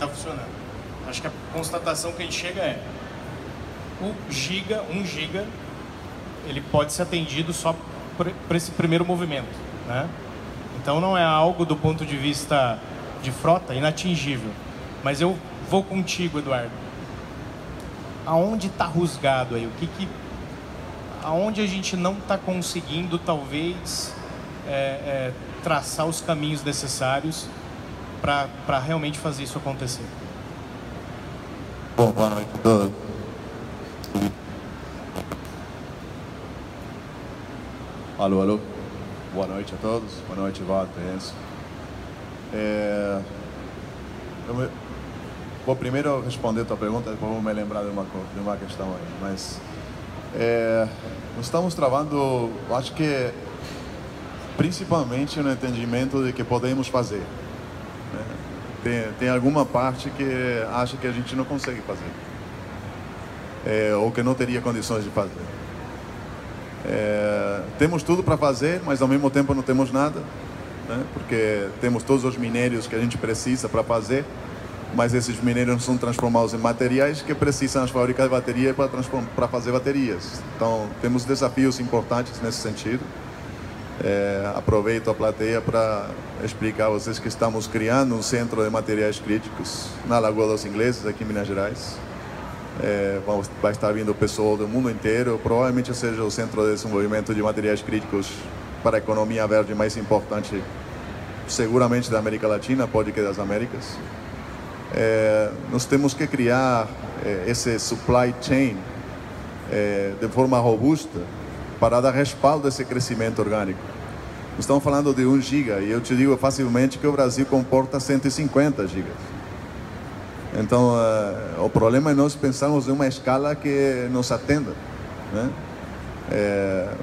está funcionando. Acho que a constatação que a gente chega é: o giga, 1 giga, ele pode ser atendido só por esse primeiro movimento, né? Então não é algo do ponto de vista de frota inatingível. Mas eu vou contigo, Eduardo. Aonde está rusgado aí? Aonde a gente não está conseguindo, talvez, traçar os caminhos necessários para realmente fazer isso acontecer? Bom, boa noite a todos. Alô, alô. Boa noite a todos. Boa noite, Walter, Enzo. Vou primeiro responder a tua pergunta, depois vou me lembrar de uma questão aí. Mas nós estamos travando, acho que principalmente no entendimento de que podemos fazer, né? Tem alguma parte que acha que a gente não consegue fazer, ou que não teria condições de fazer. Temos tudo para fazer, mas ao mesmo tempo não temos nada, né? Porque temos todos os minérios que a gente precisa para fazer, mas esses minérios não são transformados em materiais que precisam as fábricas de bateria para fazer baterias. Então temos desafios importantes nesse sentido. Aproveito a plateia para explicar a vocês que estamos criando um centro de materiais críticos na Lagoa dos Ingleses, aqui em Minas Gerais. Vai estar vindo o pessoal do mundo inteiro. Provavelmente seja o centro de desenvolvimento de materiais críticos para a economia verde mais importante, seguramente da América Latina, pode que das Américas. Nós temos que criar esse supply chain de forma robusta para dar respaldo a esse crescimento orgânico. Estamos falando de 1 giga e eu te digo facilmente que o Brasil comporta 150 gigas. Então, o problema é nós pensarmos em uma escala que nos atenda, né?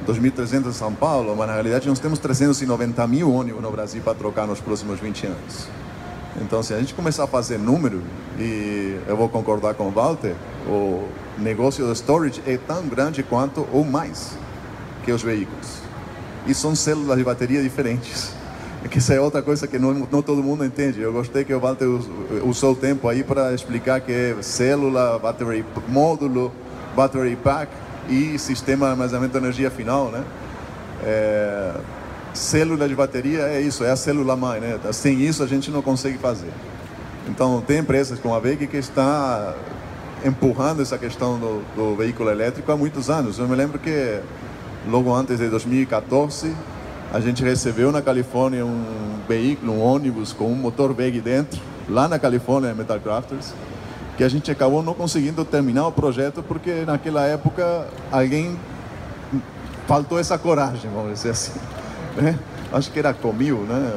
2.300 em São Paulo, mas na realidade nós temos 390 mil ônibus no Brasil para trocar nos próximos 20 anos. Então, se a gente começar a fazer número, e eu vou concordar com o Walter, o negócio do storage é tão grande quanto ou mais que os veículos. E são células de bateria diferentes. Que isso é outra coisa que não todo mundo entende. Eu gostei que o Walter usou o tempo aí para explicar que é célula, battery módulo, battery pack e sistema de armazenamento de energia final, né? Célula de bateria é isso, é a célula mãe, né? Sem isso a gente não consegue fazer. Então tem empresas como a WEG que está empurrando essa questão do veículo elétrico há muitos anos. Eu me lembro que logo antes de 2014 a gente recebeu na Califórnia um veículo, um ônibus com um motor WEG dentro, lá na Califórnia, Metal Crafters, que a gente acabou não conseguindo terminar o projeto porque naquela época faltou essa coragem, vamos dizer assim. Acho que era Comil, né?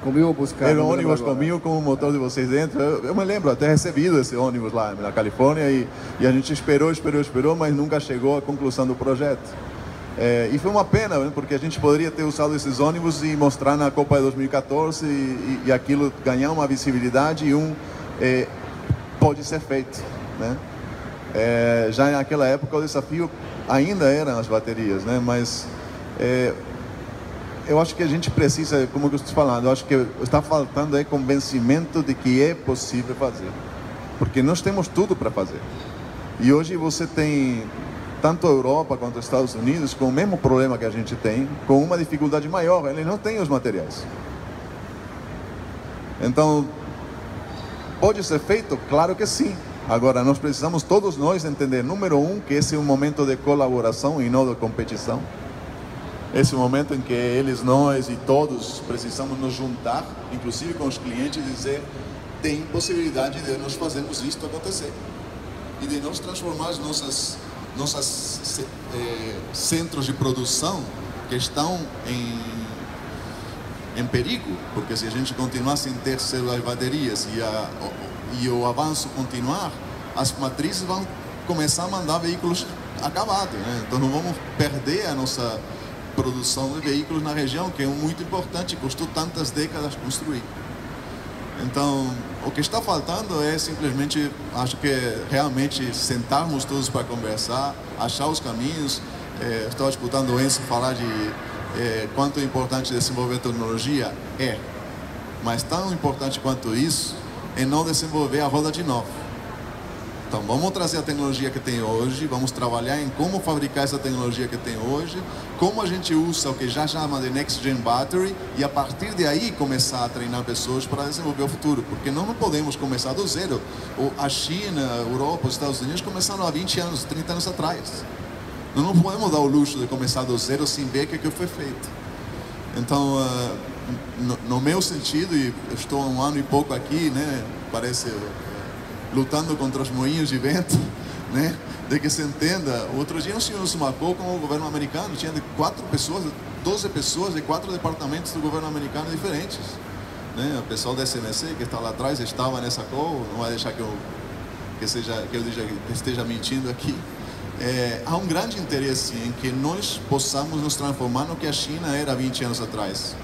Comil ou buscar. Era um ônibus Comil com o motor de vocês dentro. Eu me lembro até recebido esse ônibus lá na Califórnia e a gente esperou, mas nunca chegou à conclusão do projeto. E foi uma pena, né? Porque a gente poderia ter usado esses ônibus e mostrar na Copa de 2014 e aquilo ganhar uma visibilidade e pode ser feito, né? Já naquela época o desafio ainda eram as baterias, né? Mas eu acho que a gente precisa, como eu estou falando, eu acho que está faltando convencimento de que é possível fazer, porque nós temos tudo para fazer. E hoje você tem tanto a Europa quanto os Estados Unidos com o mesmo problema que a gente tem, com uma dificuldade maior: eles não têm os materiais. Então, pode ser feito? Claro que sim. Agora, nós precisamos todos nós entender, número um, que esse é um momento de colaboração e não de competição. Esse é um momento em que eles, nós e todos precisamos nos juntar, inclusive com os clientes, e dizer: tem possibilidade de nós fazermos isto acontecer e de nós transformar os nossos centros de produção que estão em perigo, porque se a gente continuar sem ter células de baterias e o avanço continuar, as matrizes vão começar a mandar veículos acabados, né? Então não vamos perder a nossa produção de veículos na região, que é muito importante, custou tantas décadas construir. Então, o que está faltando é simplesmente, acho que realmente sentarmos todos para conversar, achar os caminhos. Estava escutando o Enzo falar de quanto é importante desenvolver tecnologia. Mas tão importante quanto isso é não desenvolver a roda de novo. Então vamos trazer a tecnologia que tem hoje, vamos trabalhar em como fabricar essa tecnologia que tem hoje, como a gente usa o que já chama de Next Gen Battery, e a partir de aí começar a treinar pessoas para desenvolver o futuro, porque nós não podemos começar do zero. A China, a Europa, os Estados Unidos começaram há 20 anos, 30 anos atrás. Nós não podemos dar o luxo de começar do zero sem ver o que foi feito. Então, no meu sentido, e eu estou há 1 ano e pouco aqui, né, parece lutando contra os moinhos de vento, né, de que se entenda. Outro dia o senhor se marcou com o governo americano, tinha 4 pessoas, 12 pessoas de 4 departamentos do governo americano diferentes. Né? O pessoal da SMC que está lá atrás estava nessa call, não vai deixar que eu esteja mentindo aqui. Há um grande interesse em que nós possamos nos transformar no que a China era 20 anos atrás.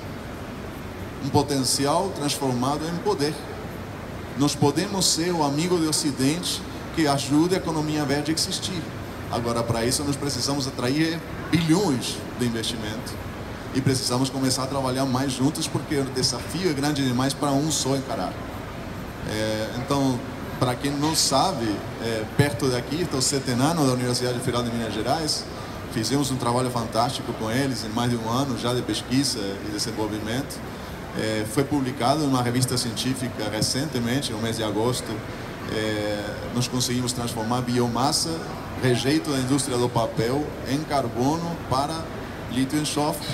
Um potencial transformado em poder. Nós podemos ser o amigo do Ocidente que ajude a economia verde a existir. Agora, para isso, nós precisamos atrair bilhões de investimento. E precisamos começar a trabalhar mais juntos, porque o desafio é grande demais para um só encarar. Então, para quem não sabe, perto daqui está o CETENANO da Universidade Federal de Minas Gerais. Fizemos um trabalho fantástico com eles em mais de 1 ano já de pesquisa e desenvolvimento. Foi publicado em uma revista científica recentemente, no mês de agosto. Nós conseguimos transformar biomassa, rejeito da indústria do papel, em carbono para lítio e enxofre,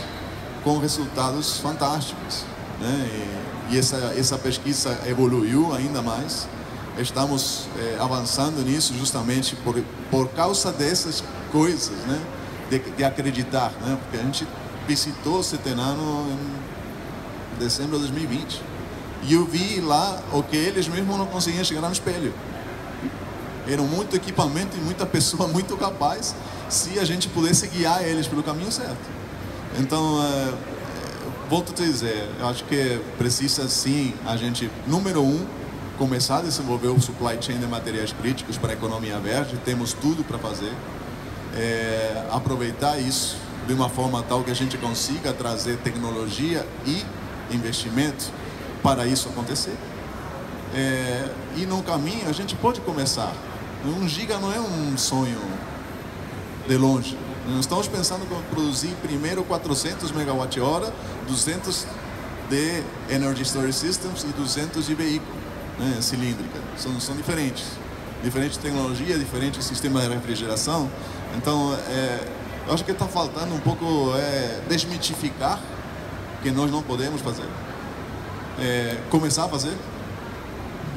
com resultados fantásticos. Né? E essa pesquisa evoluiu ainda mais. Estamos avançando nisso justamente por causa dessas coisas, né? de acreditar, né? Porque a gente visitou o CETENANO em dezembro de 2020 e eu vi lá o que eles mesmos não conseguiam chegar no espelho. Era muito equipamento e muita pessoa muito capaz, se a gente pudesse guiar eles pelo caminho certo. Então, volto a te dizer, eu acho que precisa sim a gente, número 1, começar a desenvolver o supply chain de materiais críticos para a economia verde. Temos tudo para fazer. Aproveitar isso de uma forma tal que a gente consiga trazer tecnologia e investimento para isso acontecer. E no caminho a gente pode começar. 1 giga não é um sonho de longe. Nós estamos pensando em produzir primeiro 400 megawatt-hora, 200 de Energy Storage Systems e 200 de veículo, né, cilíndrica. São diferentes. Diferente tecnologia, diferente sistema de refrigeração. Então, eu acho que está faltando um pouco desmitificar que nós não podemos fazer. Começar a fazer.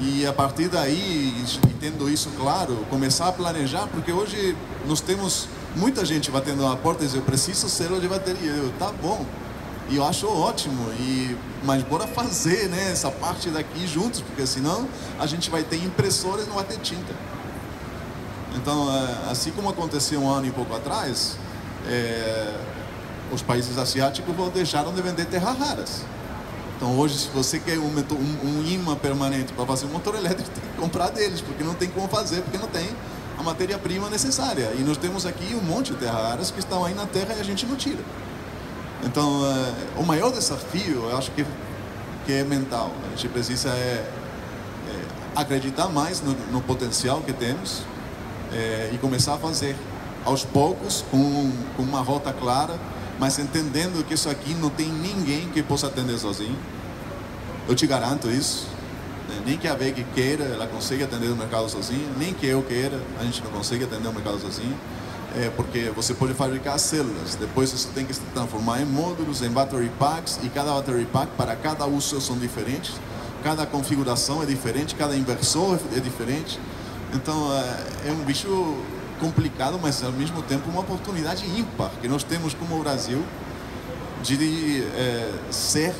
E a partir daí, e tendo isso claro, começar a planejar, porque hoje nós temos muita gente batendo na porta e dizendo: eu preciso célula de bateria. Tá bom. E eu acho ótimo, mas bora fazer, né, essa parte daqui juntos, porque senão a gente vai ter impressoras e não vai ter tinta. Então, assim como aconteceu 1 ano e pouco atrás, os países asiáticos deixaram de vender terras raras. Então hoje, se você quer um imã permanente para fazer um motor elétrico, tem que comprar deles, porque não tem como fazer, porque não tem a matéria-prima necessária. E nós temos aqui um monte de terras raras que estão aí na terra e a gente não tira. Então, o maior desafio, eu acho que é mental. A gente precisa acreditar mais no potencial que temos e começar a fazer aos poucos, com uma rota clara, mas entendendo que isso aqui não tem ninguém que possa atender sozinho. Eu te garanto isso. Nem que a VEG queira, ela consiga atender o mercado sozinha, nem que eu queira, a gente não consegue atender o mercado sozinho. Porque você pode fabricar células, depois você tem que se transformar em módulos, em battery packs, e cada battery pack para cada uso são diferentes, cada configuração é diferente, cada inversor é diferente. Então é um bicho complicado, mas ao mesmo tempo uma oportunidade ímpar que nós temos como Brasil de ser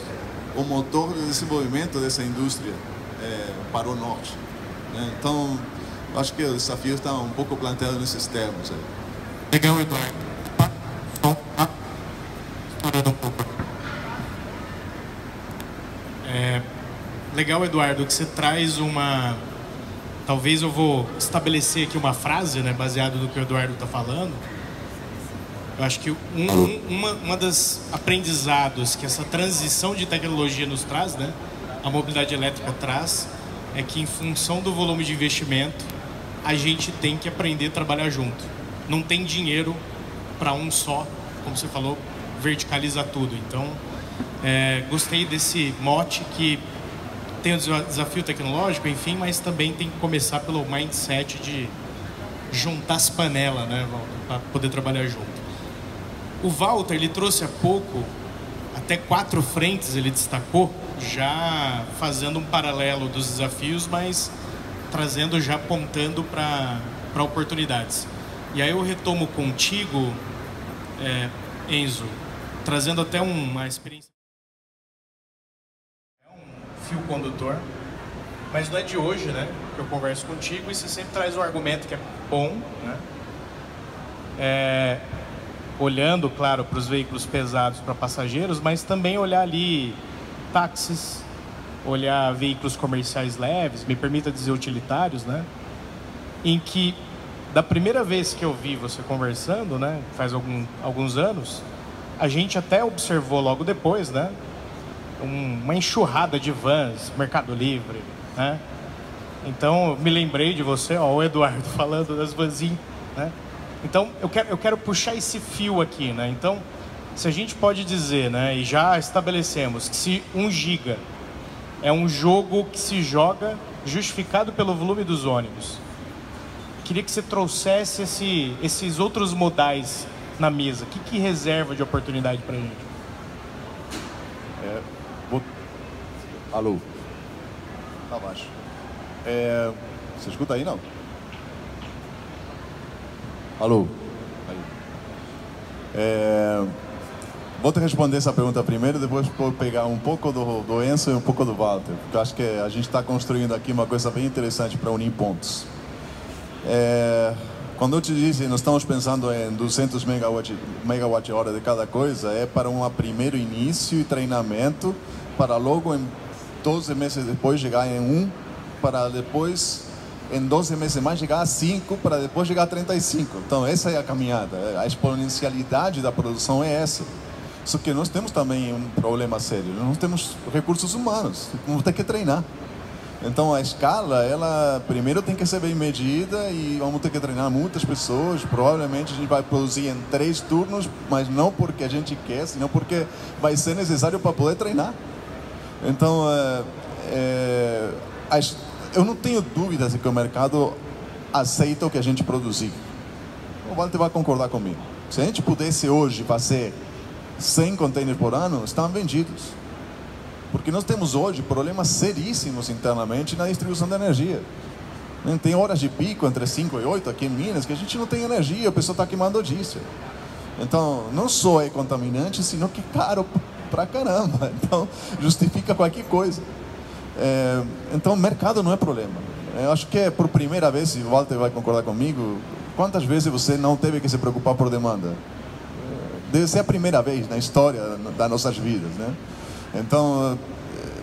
o motor de desenvolvimento dessa indústria para o norte. Então, acho que o desafio está um pouco planteado nesses termos. Legal, Eduardo. Estourando um pouco. Legal, Eduardo, que você traz uma... Talvez eu vou estabelecer aqui uma frase, né, baseado no que o Eduardo está falando. Eu acho que uma das aprendizados que essa transição de tecnologia nos traz, né, a mobilidade elétrica traz é que, em função do volume de investimento, a gente tem que aprender a trabalhar junto. Não tem dinheiro para um só, como você falou, verticalizar tudo. Então, gostei desse mote que tem o desafio tecnológico, enfim, mas também tem que começar pelo mindset de juntar as panelas, né, Walter, para poder trabalhar junto. O Walter, ele trouxe há pouco, até 4 frentes ele destacou, já fazendo um paralelo dos desafios, mas trazendo, já apontando para oportunidades. E aí eu retomo contigo, Enzo, trazendo até uma experiência. É um fio condutor, mas não é de hoje, né, que eu converso contigo, e você sempre traz um argumento que é bom, né? Olhando, claro, para os veículos pesados para passageiros, mas também olhar ali táxis, olhar veículos comerciais leves, me permita dizer utilitários, né? Em que, da primeira vez que eu vi você conversando, né, faz alguns anos, a gente até observou logo depois, né, uma enxurrada de vans, Mercado Livre, né? Então, me lembrei de você, ó, o Eduardo falando das vanzinhas, né? Então, eu quero puxar esse fio aqui, né? Então, se a gente pode dizer, né, e já estabelecemos que se 1 giga é um jogo que se joga justificado pelo volume dos ônibus, queria que você trouxesse esses outros modais na mesa. O que reserva de oportunidade para a gente? Alô? Tá baixo. Você escuta aí, não? Alô? Vou te responder essa pergunta primeiro, depois vou pegar um pouco do Enzo e um pouco do Walter, porque eu acho que a gente está construindo aqui uma coisa bem interessante para unir pontos. Quando eu te disse, nós estamos pensando em 200 megawatt-hora de cada coisa, é para um primeiro início e treinamento, para logo em 12 meses depois chegar em 1, para depois em 12 meses mais chegar a 5, para depois chegar a 35. Então essa é a caminhada, a exponencialidade da produção é essa. Só que nós temos também um problema sério, nós temos recursos humanos, vamos ter que treinar. Então a escala, ela primeiro tem que ser bem medida e vamos ter que treinar muitas pessoas. Provavelmente a gente vai produzir em 3 turnos, mas não porque a gente quer, senão porque vai ser necessário para poder treinar. Então, eu não tenho dúvidas de que o mercado aceita o que a gente produzir. O Walter vai concordar comigo. Se a gente pudesse hoje fazer 100 containers por ano, estão vendidos. Porque nós temos hoje problemas seríssimos internamente na distribuição da energia. Tem horas de pico entre 5 e 8 aqui em Minas que a gente não tem energia, o pessoal está queimando diesel. Então, não só é contaminante, sino que é caro pra caramba. Então, justifica qualquer coisa. Então, o mercado não é problema. Eu acho que é por primeira vez, e o Walter vai concordar comigo, quantas vezes você não teve que se preocupar por demanda? Deve ser a primeira vez na história das nossas vidas, né? Então,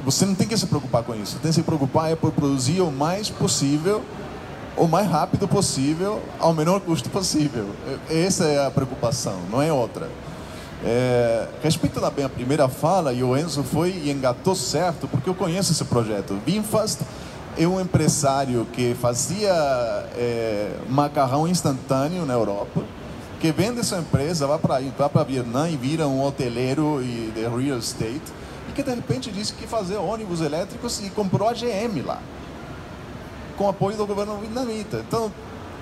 você não tem que se preocupar com isso. Tem que se preocupar por produzir o mais possível, o mais rápido possível, ao menor custo possível. Essa é a preocupação, não é outra. Respeito também a primeira fala, e o Enzo foi e engatou certo, porque eu conheço esse projeto. VinFast é um empresário que fazia macarrão instantâneo na Europa, que vende essa empresa, vai para Vietnã e vira um hoteleiro e de real estate, e que de repente disse que fazia ônibus elétricos e comprou a GM lá, com apoio do governo vietnamita. Então,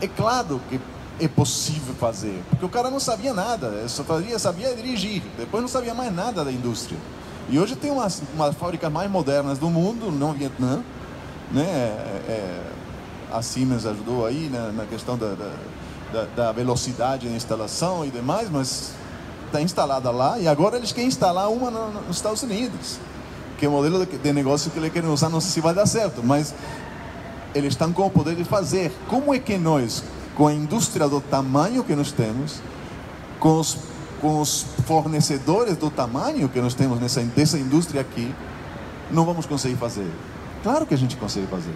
é claro que é possível fazer, porque o cara não sabia nada, só sabia dirigir, depois não sabia mais nada da indústria. E hoje tem umas fábricas mais modernas do mundo, no Vietnã, né? A Siemens ajudou aí, né, na questão da velocidade de instalação e demais, mas está instalada lá, e agora eles querem instalar uma nos Estados Unidos, que é o modelo de negócio que eles querem usar. Não sei se vai dar certo, mas eles estão com o poder de fazer. Como é que nós, com a indústria do tamanho que nós temos, com os fornecedores do tamanho que nós temos dessa indústria aqui, não vamos conseguir fazer? Claro que a gente consegue fazer.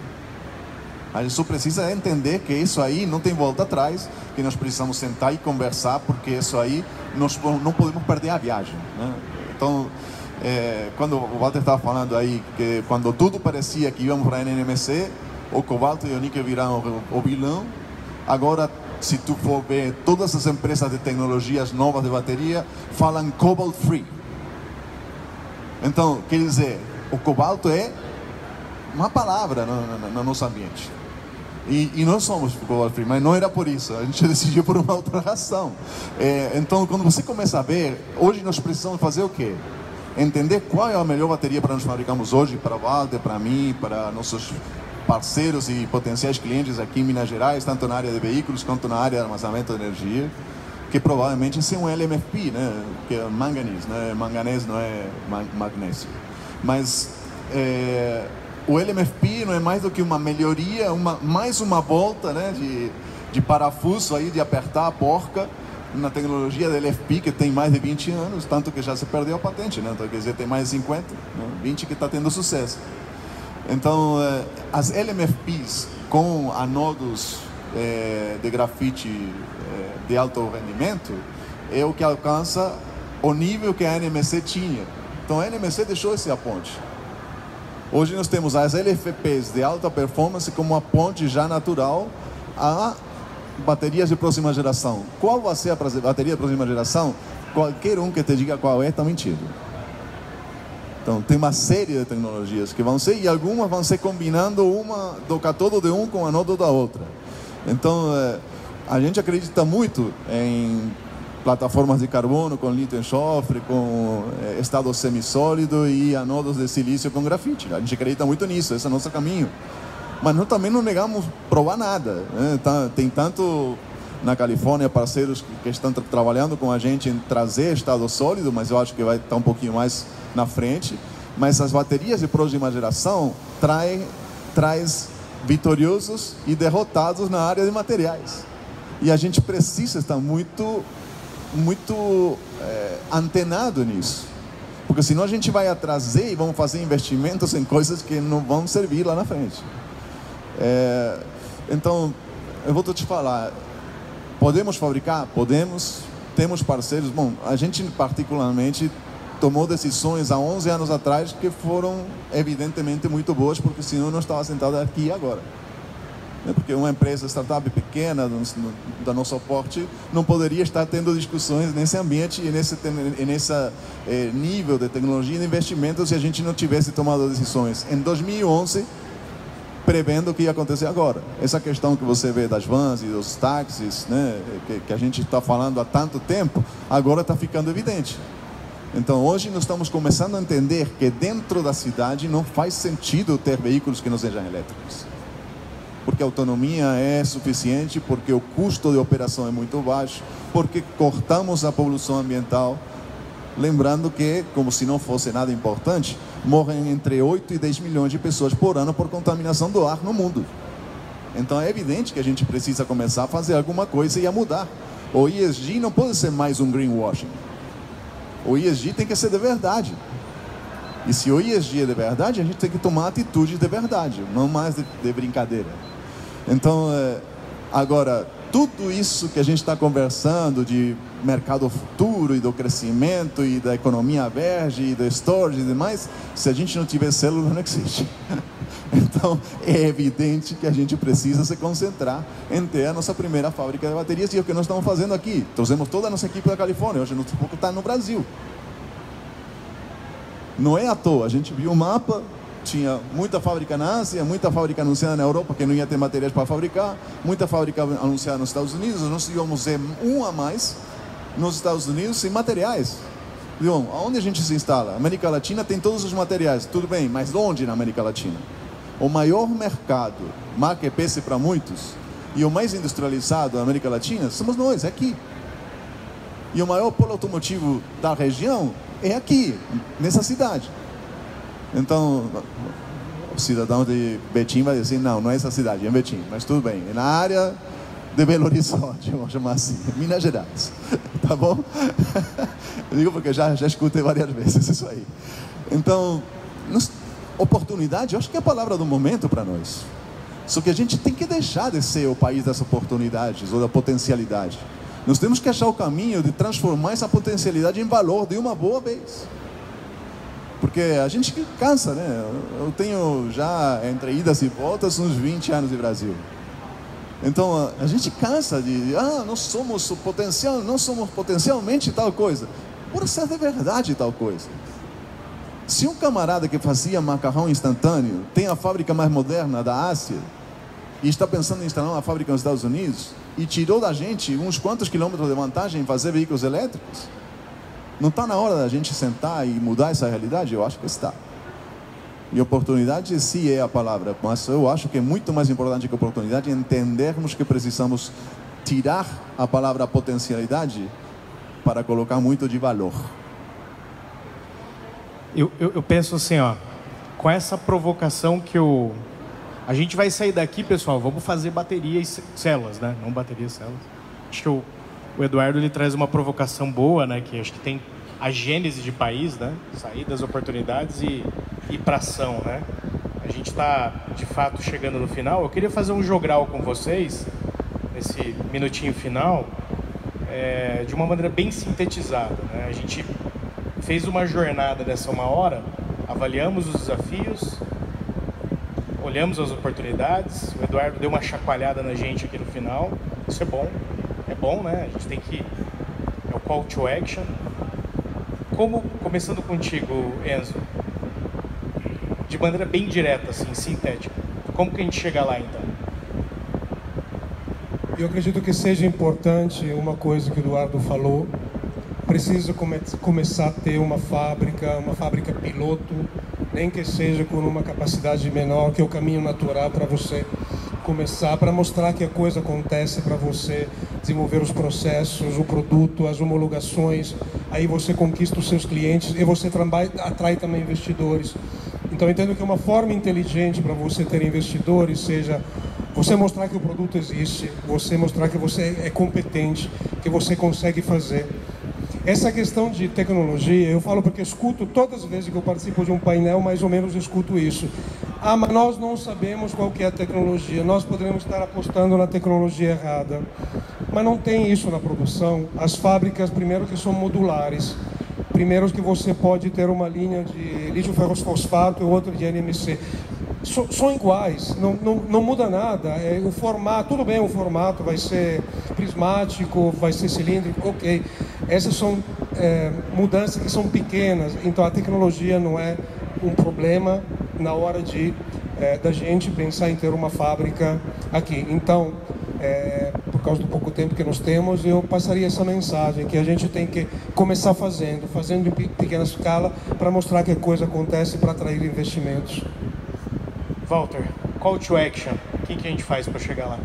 A gente só precisa entender que isso aí não tem volta atrás, que nós precisamos sentar e conversar, porque isso aí nós não podemos perder a viagem, né? Então, quando o Walter estava falando aí, que quando tudo parecia que íamos para a NMC, o cobalto e o níquel viraram o vilão. Agora, se tu for ver, todas as empresas de tecnologias novas de bateria falam cobalt free. Então, quer dizer, o cobalto é uma palavra no nosso ambiente. E nós somos cobalt free, mas não era por isso. A gente decidiu por uma outra razão. Então, quando você começa a ver, hoje nós precisamos fazer o quê? Entender qual é a melhor bateria para nós fabricarmos hoje, para o Walter, para mim, para nossos parceiros e potenciais clientes aqui em Minas Gerais, tanto na área de veículos quanto na área de armazenamento de energia, que provavelmente é um LMFP, né? Que é manganês, né? Manganês não é magnésio. Mas o LMFP não é mais do que uma melhoria, mais uma volta, né? de parafuso aí, de apertar a porca na tecnologia da LFP, que tem mais de 20 anos, tanto que já se perdeu a patente, né? Então, quer dizer, tem mais de 50, né? 20 que está tendo sucesso. Então, as LMFPs com anodos de grafite de alto rendimento é o que alcança o nível que a NMC tinha. Então, a NMC deixou essa ponte. Hoje nós temos as LFPs de alta performance como uma ponte já natural a baterias de próxima geração. Qual vai ser a bateria de próxima geração? Qualquer um que te diga qual está mentindo. Então, tem uma série de tecnologias que vão ser, e algumas vão ser combinando uma do cátodo de um com o anodo da outra. Então, a gente acredita muito em plataformas de carbono com lítio enxofre, com estado semissólido e anodos de silício com grafite. A gente acredita muito nisso, esse é o nosso caminho. Mas nós também não negamos provar nada, né? Tem tanto na Califórnia parceiros que estão trabalhando com a gente em trazer estado sólido, mas eu acho que vai estar um pouquinho mais na frente. Mas as baterias de próxima geração traz vitoriosos e derrotados na área de materiais. E a gente precisa estar muito antenado nisso. Porque senão a gente vai atrasar e vamos fazer investimentos em coisas que não vão servir lá na frente. Então, eu vou te falar, podemos fabricar? Podemos, temos parceiros. Bom, a gente particularmente tomou decisões há 11 anos atrás que foram evidentemente muito boas, porque senão eu não estava sentado aqui agora. Porque uma empresa, startup pequena, do nosso porte, não poderia estar tendo discussões nesse ambiente e nesse nível de tecnologia e de investimento se a gente não tivesse tomado decisões em 2011, prevendo o que ia acontecer agora. Essa questão que você vê das vans e dos táxis, né, que a gente está falando há tanto tempo, agora está ficando evidente. Então, hoje nós estamos começando a entender que dentro da cidade não faz sentido ter veículos que não sejam elétricos. Porque a autonomia é suficiente, porque o custo de operação é muito baixo, porque cortamos a poluição ambiental. Lembrando que, como se não fosse nada importante, morrem entre 8 e 10 milhões de pessoas por ano por contaminação do ar no mundo. Então é evidente que a gente precisa começar a fazer alguma coisa e a mudar. O ESG não pode ser mais um greenwashing. O ESG tem que ser de verdade. E se o ESG é de verdade, a gente tem que tomar atitude de verdade, não mais de brincadeira. Então, agora, tudo isso que a gente está conversando de mercado futuro e do crescimento e da economia verde e do storage e demais, se a gente não tiver célula, não existe. Então, é evidente que a gente precisa se concentrar em ter a nossa primeira fábrica de baterias, e é o que nós estamos fazendo aqui. Trouxemos toda a nossa equipe da Califórnia, hoje nosso foco está no Brasil. Não é à toa, a gente viu o mapa, tinha muita fábrica na Ásia, muita fábrica anunciada na Europa, que não ia ter materiais para fabricar, muita fábrica anunciada nos Estados Unidos, nós íamos ter um a mais nos Estados Unidos sem materiais. Bom, aonde a gente se instala? A América Latina tem todos os materiais, tudo bem, mas onde na América Latina? O maior mercado, marca e peça para muitos, e o mais industrializado da América Latina, somos nós, é aqui. E o maior polo automotivo da região é aqui, nessa cidade. Então, o cidadão de Betim vai dizer, não é essa cidade, é Betim, mas tudo bem, é na área de Belo Horizonte, vamos chamar assim, Minas Gerais, tá bom? Eu digo porque já escutei várias vezes isso aí. Então, oportunidade, eu acho que é a palavra do momento para nós. Só que a gente tem que deixar de ser o país das oportunidades ou da potencialidade. Nós temos que achar o caminho de transformar essa potencialidade em valor de uma boa vez. porque a gente cansa, né? Eu tenho já, entre idas e voltas, uns 20 anos de Brasil. Então, a gente cansa de, nós somos potencialmente tal coisa. Por ser de verdade tal coisa. Se um camarada que fazia macarrão instantâneo tem a fábrica mais moderna da Ásia e está pensando em instalar uma fábrica nos Estados Unidos e tirou da gente uns quantos quilômetros de vantagem em fazer veículos elétricos, não está na hora da gente sentar e mudar essa realidade? Eu acho que está. E oportunidade sim é a palavra, mas eu acho que é muito mais importante que oportunidade entendermos que precisamos tirar a palavra potencialidade para colocar muito de valor. Eu penso assim, com essa provocação que a gente vai sair daqui, pessoal, vamos fazer bateria e células, né? Não bateria e células. Acho que o Eduardo ele traz uma provocação boa, né? Que acho que tem a gênese de país, né? Sair das oportunidades e ir para ação, né? A gente está, de fato, chegando no final. Eu queria fazer um jogral com vocês, nesse minutinho final, de uma maneira bem sintetizada, né? A gente fez uma jornada dessa 1 hora, avaliamos os desafios, olhamos as oportunidades. O Eduardo deu uma chacoalhada na gente aqui no final. Isso é bom, né? A gente tem que... É o call to action. Começando contigo, Enzo, de maneira bem direta, assim, sintética, como que a gente chega lá, então? Eu acredito que seja importante uma coisa que o Eduardo falou. Precisa começar a ter uma fábrica piloto, nem que seja com uma capacidade menor, que é o caminho natural para você começar, para mostrar que a coisa acontece, para você desenvolver os processos, o produto, as homologações, aí você conquista os seus clientes e você atrai também investidores. Então eu entendo que uma forma inteligente para você ter investidores seja você mostrar que o produto existe, você mostrar que você é competente, que você consegue fazer. Essa questão de tecnologia, eu falo porque eu escuto todas as vezes que eu participo de um painel, mais ou menos eu escuto isso. Mas nós não sabemos qual que é a tecnologia, nós poderíamos estar apostando na tecnologia errada. Mas não tem isso na produção. As fábricas, primeiro que são modulares, primeiro que você pode ter uma linha de lítio ferrofosfato e outra de NMC. São iguais, não muda nada. O formato, tudo bem, o formato vai ser prismático, vai ser cilíndrico, ok. Essas são mudanças que são pequenas, então a tecnologia não é um problema na hora da gente pensar em ter uma fábrica aqui. Então, por causa do pouco tempo que nós temos, eu passaria essa mensagem, que a gente tem que começar fazendo em pequena escala, para mostrar que a coisa acontece, para atrair investimentos. Walter, call to action, o que a gente faz para chegar lá?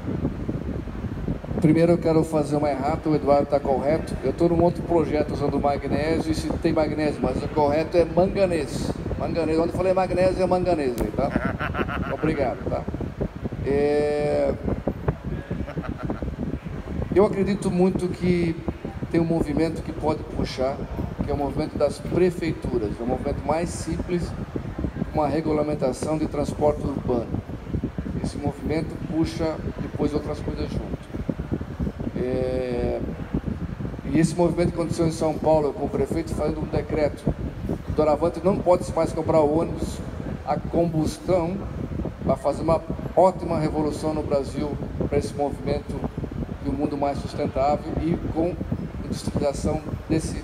Primeiro eu quero fazer uma errata, o Eduardo está correto. Eu estou num outro projeto usando magnésio, e se tem magnésio, mas o correto é manganês. Manganês, onde eu falei magnésio é manganês, tá? Obrigado, tá? Eu acredito muito que tem um movimento que pode puxar, que é o movimento das prefeituras. É o movimento mais simples, uma regulamentação de transporte urbano. Esse movimento puxa depois outras coisas junto. E esse movimento que aconteceu em São Paulo, com o prefeito fazendo um decreto, o doravante não pode mais comprar ônibus a combustão, vai fazer uma ótima revolução no Brasil para esse movimento de um mundo mais sustentável e com industrialização desse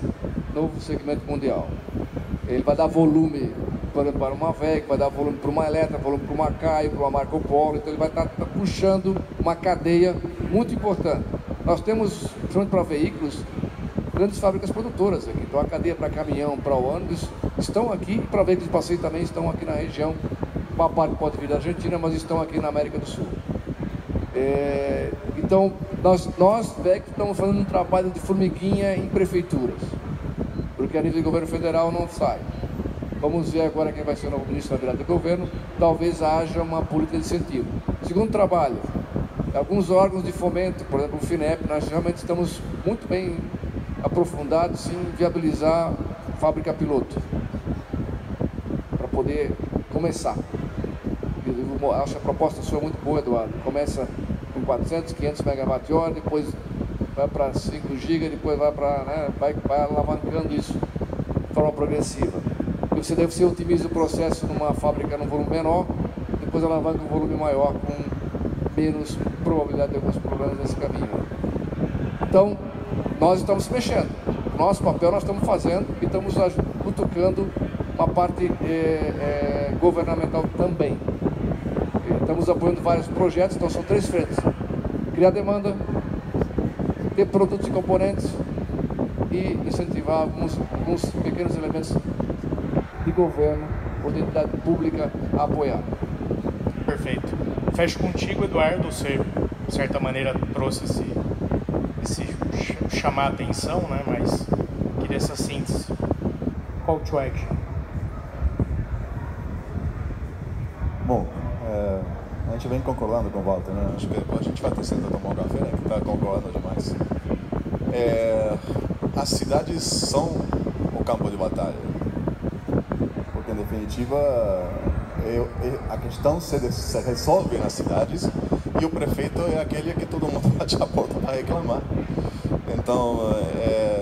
novo segmento mundial. Ele vai dar volume, por exemplo, para uma VEG, vai dar volume para uma Eletra, volume para uma Caio, para uma Marco Polo, então ele vai estar puxando uma cadeia muito importante. Nós temos, principalmente para veículos, grandes fábricas produtoras aqui. Então a cadeia para caminhão, para ônibus, estão aqui, e para veículos de passeio também estão aqui na região. Uma parte pode vir da Argentina, mas estão aqui na América do Sul. Então, nós VEG, estamos fazendo um trabalho de formiguinha em prefeituras, porque a nível de governo federal não sai. Vamos ver agora quem vai ser o novo ministro da virada do governo, talvez haja uma política de incentivo. Segundo trabalho, alguns órgãos de fomento, por exemplo o FINEP, nós realmente estamos muito bem aprofundados em viabilizar fábrica piloto, para poder começar. Eu acho a proposta sua muito boa, Eduardo. Começa com 400, 500 MWh, depois vai para 5 GB, depois vai para, vai alavancando isso de forma progressiva. você otimiza o processo numa fábrica num volume menor, depois alavanca um volume maior com menos probabilidade de alguns problemas nesse caminho. Então, nós estamos se mexendo. Nosso papel nós estamos fazendo e estamos cutucando uma parte governamental também. Estamos apoiando vários projetos, então são 3 frentes. Criar demanda, ter produtos e componentes e incentivar alguns pequenos elementos de governo ou de entidade pública a apoiar. Perfeito. Fecho contigo, Eduardo. Você, de certa maneira, trouxe esse chamar a atenção, né? Mas queria essa síntese. Call to action. Bom, a gente vem concordando com o Walter, né? Acho que depois a gente vai ter sempre tomar um café, né? Que está concordando demais. As cidades são o campo de batalha, porque em definitiva a questão se resolve nas cidades e o prefeito é aquele que todo mundo bate a porta para reclamar. Então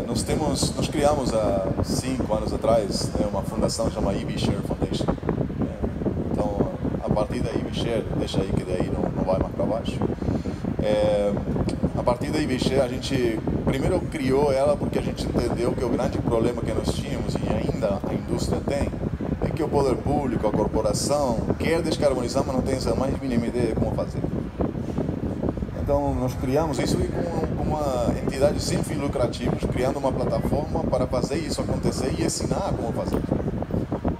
nós criamos há 5 anos atrás uma fundação chamada EV-Share Foundation. Então a partir da EV-Share, deixa aí que daí não vai mais para baixo. A partir da EV-Share a gente primeiro criou ela porque a gente entendeu que o grande problema que nós tínhamos e ainda a indústria tem é que o poder público, a corporação quer descarbonizar, mas não tem a mais mínima ideia de como fazer. Então nós criamos isso com uma entidade sem fins lucrativos, criando uma plataforma para fazer isso acontecer e ensinar como fazer.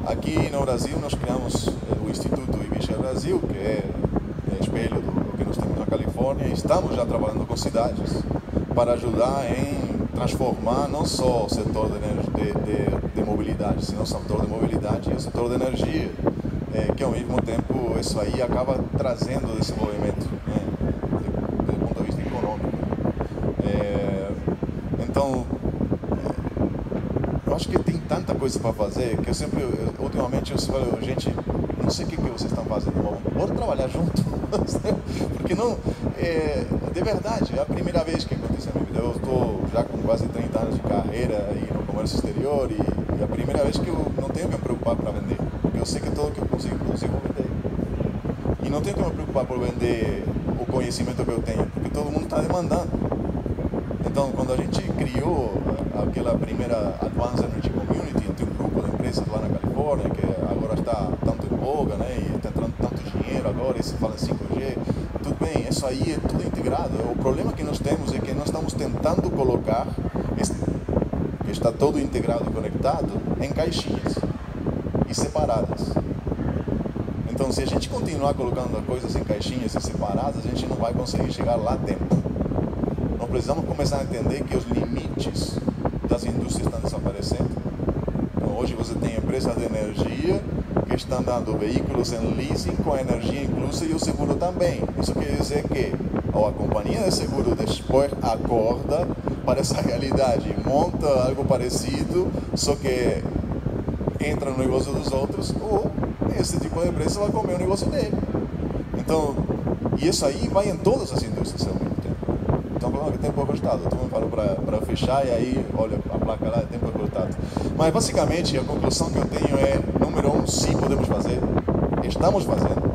Aqui no Brasil nós criamos o Instituto EV-Share Brasil, que é espelho do que nós temos na Califórnia, e estamos já trabalhando com cidades para ajudar em transformar não só o setor de mobilidade, senão o setor de mobilidade e o setor de energia, que ao mesmo tempo isso aí acaba trazendo desenvolvimento, né, do ponto de vista econômico. Então, eu acho que tem tanta coisa para fazer que ultimamente eu falo, gente, não sei o que vocês estão fazendo, mas bora trabalhar junto, porque não, de verdade, é a primeira vez que aconteceu na minha vida. Eu estou já com quase 30 anos de carreira aí no comércio exterior e é a primeira vez que eu não tenho que me preocupar para vender, porque eu sei que tudo que eu consigo vender. E não tenho que me preocupar por vender o conhecimento que eu tenho, porque todo mundo está demandando. Então, quando a gente criou aquela primeira Advanced Energy Community, tem um grupo de empresas lá na Califórnia que agora está tanto em voga, né, e está entrando tanto dinheiro agora, e se fala em 5G, tudo bem, isso aí é tudo integrado. O problema que nós temos é que nós estamos tentando colocar, que está todo integrado e conectado, em caixinhas e separadas. Então, se a gente continuar colocando coisas em caixinhas e separadas, a gente não vai conseguir chegar lá a tempo. Nós precisamos começar a entender que os limites das indústrias estão desaparecendo. Então, hoje você tem empresas de energia que estão dando veículos em leasing com a energia inclusa e o seguro também. Isso quer dizer que a companhia de seguro depois acorda para essa realidade, monta algo parecido, só que entra no negócio dos outros, ou esse tipo de empresa vai comer o negócio dele. Então, e isso aí vai em todas as indústrias ao mesmo tempo. Então, falando que tempo ajustado, todo mundo falou para fechar e aí, olha, a placa lá é tempo ajustado. Mas basicamente a conclusão que eu tenho é, número 1, sim, podemos fazer, estamos fazendo.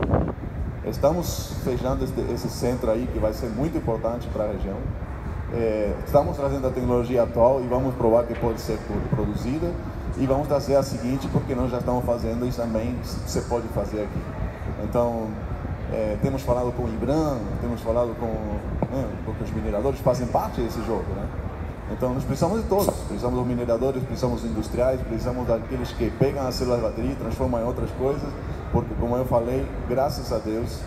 Estamos fechando esse centro aí que vai ser muito importante para a região. Estamos trazendo a tecnologia atual e vamos provar que pode ser produzida. E vamos trazer a seguinte, porque nós já estamos fazendo e também você pode fazer aqui. Então, temos falado com o IBRAM, temos falado porque os mineradores fazem parte desse jogo, né? Então, nós precisamos de todos. Precisamos dos mineradores, precisamos dos industriais, precisamos daqueles que pegam as células de bateria e transformam em outras coisas, porque, como eu falei, graças a Deus,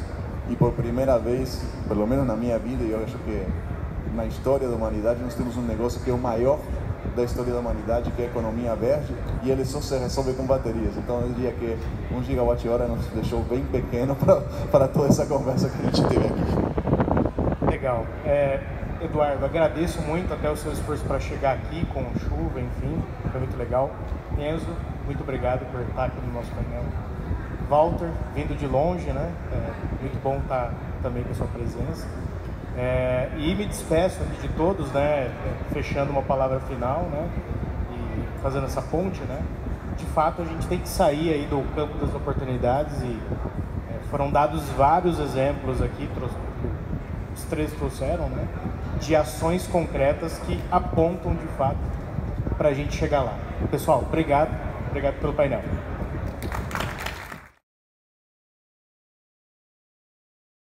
e por primeira vez, pelo menos na minha vida, e eu acho que na história da humanidade, nós temos um negócio que é o maior da história da humanidade, que é a economia verde, e ele só se resolve com baterias. Então eu diria que 1 gigawatt-hora nos deixou bem pequeno para toda essa conversa que a gente teve aqui. Legal. Eduardo, agradeço muito até o seu esforço para chegar aqui com chuva, enfim, foi muito legal. Enzo, muito obrigado por estar aqui no nosso painel. Walter, vindo de longe, né? Muito bom estar também com a sua presença. E me despeço aqui de todos, né, fechando uma palavra final, né, e fazendo essa ponte, né. de fato, a gente tem que sair aí do campo das oportunidades e foram dados vários exemplos aqui, os três trouxeram, né, de ações concretas que apontam, de fato, para a gente chegar lá. Pessoal, obrigado pelo painel.